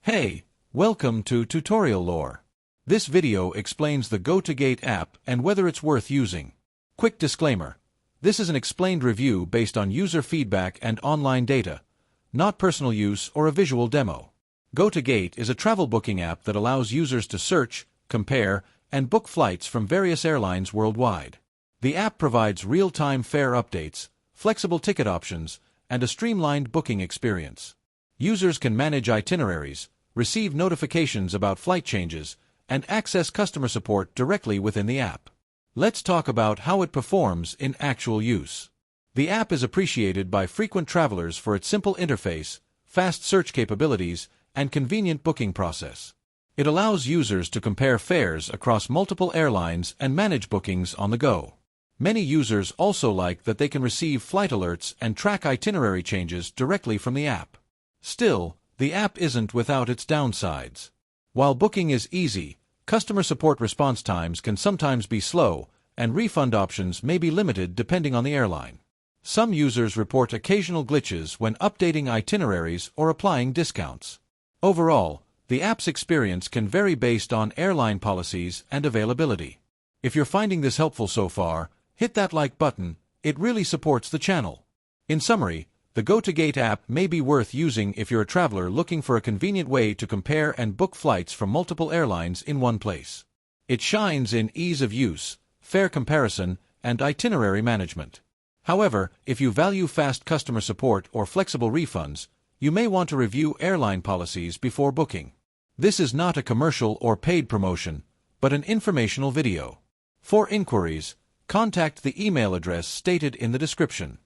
Hey, welcome to Tutorial Lore. This video explains the GoToGate app and whether it's worth using. Quick disclaimer. This is an explained review based on user feedback and online data, not personal use or a visual demo. GoToGate is a travel booking app that allows users to search, compare, and book flights from various airlines worldwide. The app provides real-time fare updates, flexible ticket options, and a streamlined booking experience. Users can manage itineraries, receive notifications about flight changes, and access customer support directly within the app. Let's talk about how it performs in actual use. The app is appreciated by frequent travelers for its simple interface, fast search capabilities, and convenient booking process. It allows users to compare fares across multiple airlines and manage bookings on the go. Many users also like that they can receive flight alerts and track itinerary changes directly from the app. Still, the app isn't without its downsides. While booking is easy, customer support response times can sometimes be slow, and refund options may be limited depending on the airline. Some users report occasional glitches when updating itineraries or applying discounts. Overall, the app's experience can vary based on airline policies and availability. If you're finding this helpful so far, hit that like button. It really supports the channel. In summary, the GoToGate app may be worth using if you're a traveler looking for a convenient way to compare and book flights from multiple airlines in one place. It shines in ease of use, fare comparison, and itinerary management. However, if you value fast customer support or flexible refunds, you may want to review airline policies before booking. This is not a commercial or paid promotion, but an informational video. For inquiries, contact the email address stated in the description.